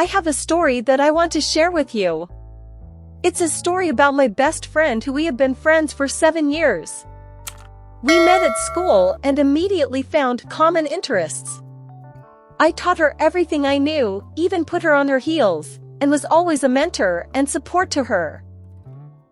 have a story that I want to share with you. It's a story about my best friend who we have been friends for 7 years. We met at school and immediately found common interests. I taught her everything I knew, even put her on her heels, and was always a mentor and support to her.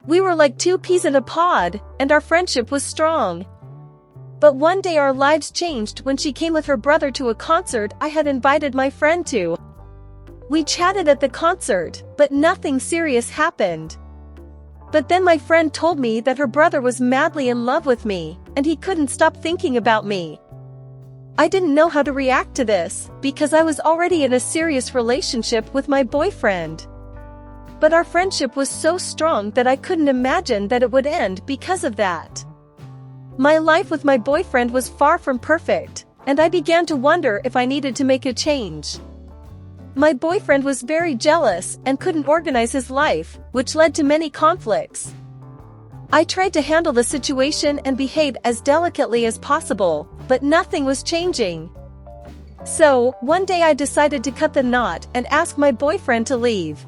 We were like 2 peas in a pod, and our friendship was strong. But one day our lives changed when she came with her brother to a concert I had invited my friend to. We chatted at the concert, but nothing serious happened. But then my friend told me that her brother was madly in love with me, and he couldn't stop thinking about me. I didn't know how to react to this, because I was already in a serious relationship with my boyfriend. But our friendship was so strong that I couldn't imagine that it would end because of that. My life with my boyfriend was far from perfect, and I began to wonder if I needed to make a change. My boyfriend was very jealous and couldn't organize his life, which led to many conflicts. I tried to handle the situation and behave as delicately as possible, but nothing was changing. So, one day I decided to cut the knot and ask my boyfriend to leave.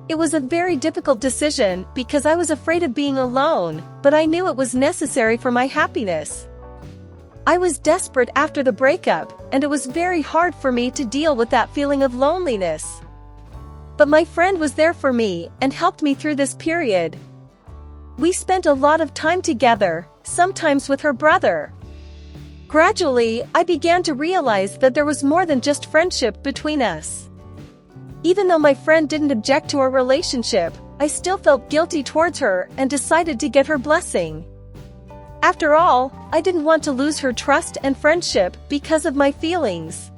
It was a very difficult decision because I was afraid of being alone, but I knew it was necessary for my happiness. I was desperate after the breakup, and it was very hard for me to deal with that feeling of loneliness. But my friend was there for me and helped me through this period. We spent a lot of time together, sometimes with her brother. Gradually, I began to realize that there was more than just friendship between us. Even though my friend didn't object to our relationship, I still felt guilty towards her and decided to get her blessing. After all, I didn't want to lose her trust and friendship because of my feelings.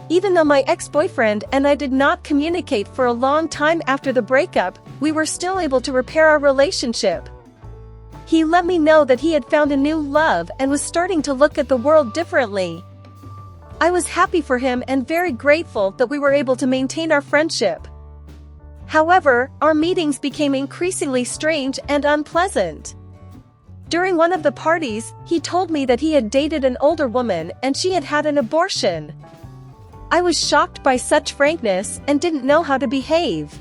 Even though my ex-boyfriend and I did not communicate for a long time after the breakup, we were still able to repair our relationship. He let me know that he had found a new love and was starting to look at the world differently. I was happy for him and very grateful that we were able to maintain our friendship. However, our meetings became increasingly strange and unpleasant. During one of the parties, he told me that he had dated an older woman and she had had an abortion. I was shocked by such frankness and didn't know how to behave.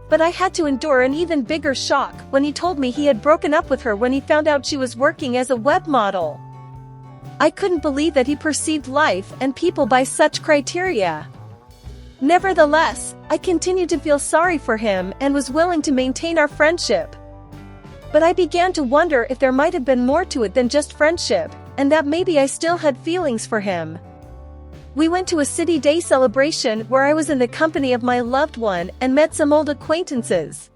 But I had to endure an even bigger shock when he told me he had broken up with her when he found out she was working as a web model. I couldn't believe that he perceived life and people by such criteria. Nevertheless, I continued to feel sorry for him and was willing to maintain our friendship. But I began to wonder if there might have been more to it than just friendship, and that maybe I still had feelings for him. We went to a city day celebration where I was in the company of my loved one and met some old acquaintances.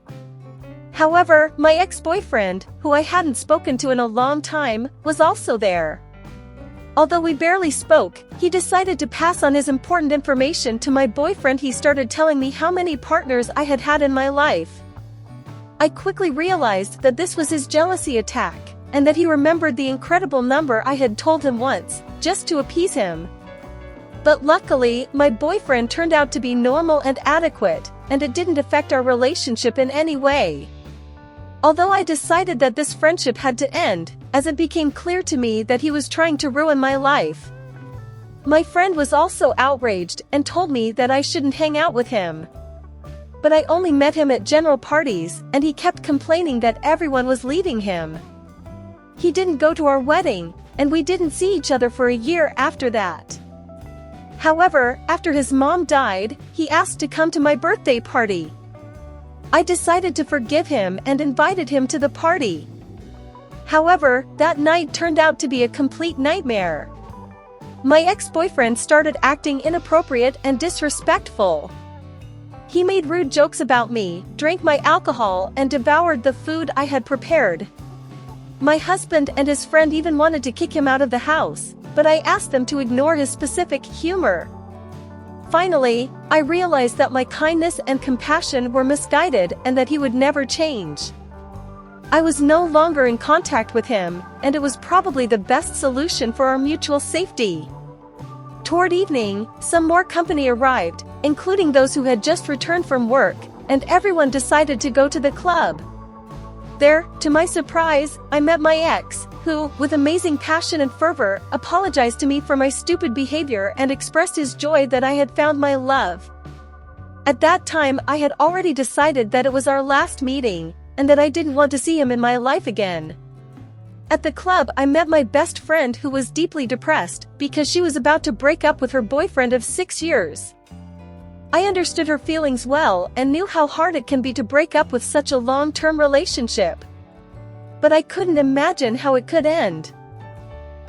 However, my ex-boyfriend, who I hadn't spoken to in a long time, was also there. Although we barely spoke, he decided to pass on his important information to my boyfriend. He started telling me how many partners I had had in my life. I quickly realized that this was his jealousy attack, and that he remembered the incredible number I had told him once, just to appease him. But luckily, my boyfriend turned out to be normal and adequate, and it didn't affect our relationship in any way. Although I decided that this friendship had to end, as it became clear to me that he was trying to ruin my life. My friend was also outraged and told me that I shouldn't hang out with him. But I only met him at general parties, and he kept complaining that everyone was leaving him. He didn't go to our wedding, and we didn't see each other for a year after that. However, after his mom died, he asked to come to my birthday party. I decided to forgive him and invited him to the party. However, that night turned out to be a complete nightmare. My ex-boyfriend started acting inappropriate and disrespectful. He made rude jokes about me, drank my alcohol, and devoured the food I had prepared. My husband and his friend even wanted to kick him out of the house, but I asked them to ignore his specific humor. Finally, I realized that my kindness and compassion were misguided and that he would never change. I was no longer in contact with him, and it was probably the best solution for our mutual safety. Toward evening, some more company arrived, including those who had just returned from work, and everyone decided to go to the club. There, to my surprise, I met my ex, who, with amazing passion and fervor, apologized to me for my stupid behavior and expressed his joy that I had found my love. At that time, I had already decided that it was our last meeting, and that I didn't want to see him in my life again. At the club, I met my best friend who was deeply depressed because she was about to break up with her boyfriend of 6 years. I understood her feelings well and knew how hard it can be to break up with such a long-term relationship. But I couldn't imagine how it could end.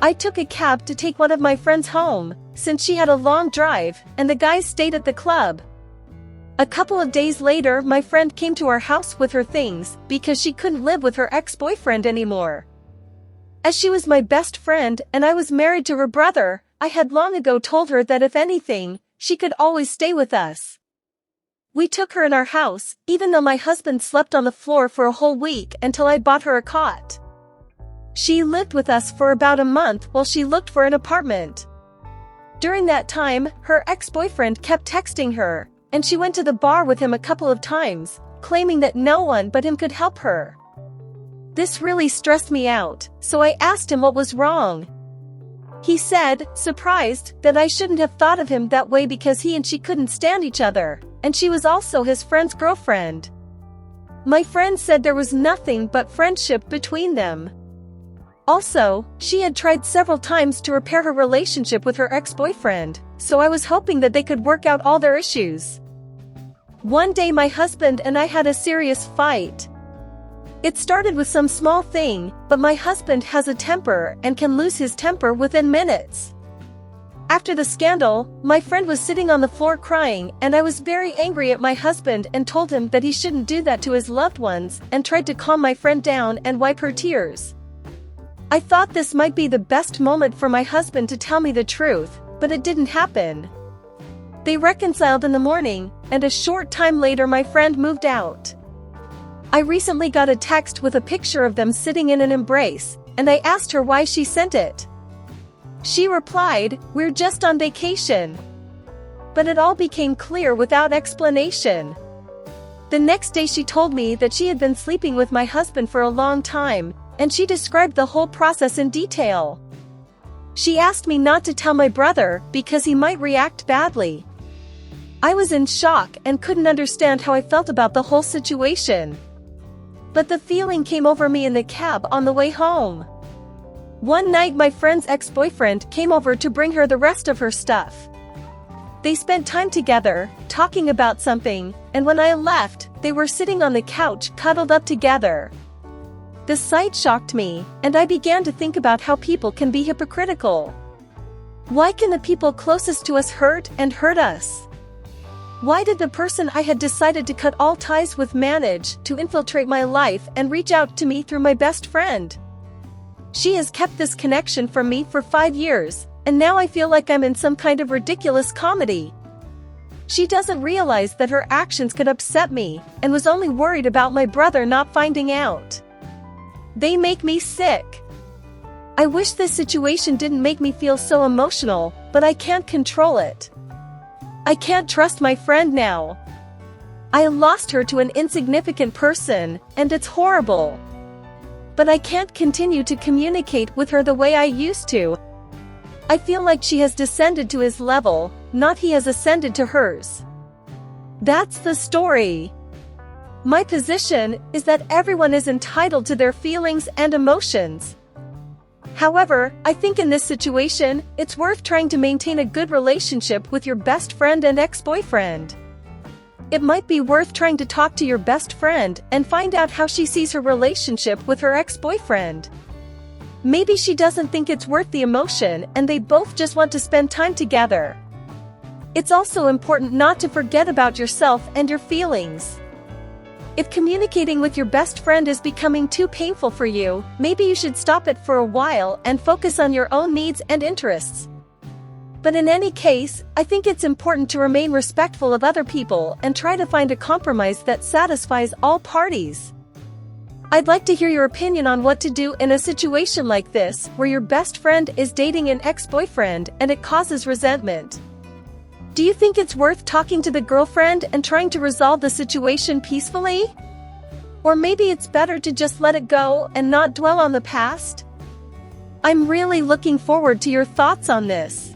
I took a cab to take one of my friends home, since she had a long drive, and the guys stayed at the club. A couple of days later, my friend came to our house with her things because she couldn't live with her ex-boyfriend anymore. As she was my best friend and I was married to her brother, I had long ago told her that if anything, she could always stay with us. We took her in our house, even though my husband slept on the floor for a whole week until I bought her a cot. She lived with us for about a month while she looked for an apartment. During that time, her ex-boyfriend kept texting her, and she went to the bar with him a couple of times, claiming that no one but him could help her. This really stressed me out, so I asked him what was wrong. He said, surprised, that I shouldn't have thought of him that way because he and she couldn't stand each other, and she was also his friend's girlfriend. My friend said there was nothing but friendship between them. Also, she had tried several times to repair her relationship with her ex-boyfriend, so I was hoping that they could work out all their issues. One day my husband and I had a serious fight. It started with some small thing, but my husband has a temper and can lose his temper within minutes. After the scandal, my friend was sitting on the floor crying, and I was very angry at my husband and told him that he shouldn't do that to his loved ones and tried to calm my friend down and wipe her tears. I thought this might be the best moment for my husband to tell me the truth, but it didn't happen. They reconciled in the morning, and a short time later my friend moved out. I recently got a text with a picture of them sitting in an embrace, and I asked her why she sent it. She replied, "We're just on vacation." But it all became clear without explanation. The next day she told me that she had been sleeping with my husband for a long time, and she described the whole process in detail. She asked me not to tell my brother because he might react badly. I was in shock and couldn't understand how I felt about the whole situation. But the feeling came over me in the cab on the way home. One night my friend's ex-boyfriend came over to bring her the rest of her stuff. They spent time together, talking about something, and when I left, they were sitting on the couch cuddled up together. The sight shocked me, and I began to think about how people can be hypocritical. Why can the people closest to us hurt us? Why did the person I had decided to cut all ties with manage to infiltrate my life and reach out to me through my best friend? She has kept this connection from me for 5 years, and now I feel like I'm in some kind of ridiculous comedy. She doesn't realize that her actions could upset me, and was only worried about my brother not finding out. They make me sick. I wish this situation didn't make me feel so emotional, but I can't control it. I can't trust my friend now. I lost her to an insignificant person, and it's horrible. But I can't continue to communicate with her the way I used to. I feel like she has descended to his level, not he has ascended to hers. That's the story. My position is that everyone is entitled to their feelings and emotions. However, I think in this situation, it's worth trying to maintain a good relationship with your best friend and ex-boyfriend. It might be worth trying to talk to your best friend and find out how she sees her relationship with her ex-boyfriend. Maybe she doesn't think it's worth the emotion and they both just want to spend time together. It's also important not to forget about yourself and your feelings. If communicating with your best friend is becoming too painful for you, maybe you should stop it for a while and focus on your own needs and interests. But in any case, I think it's important to remain respectful of other people and try to find a compromise that satisfies all parties. I'd like to hear your opinion on what to do in a situation like this, where your best friend is dating an ex-boyfriend and it causes resentment. Do you think it's worth talking to the girlfriend and trying to resolve the situation peacefully? Or maybe it's better to just let it go and not dwell on the past? I'm really looking forward to your thoughts on this.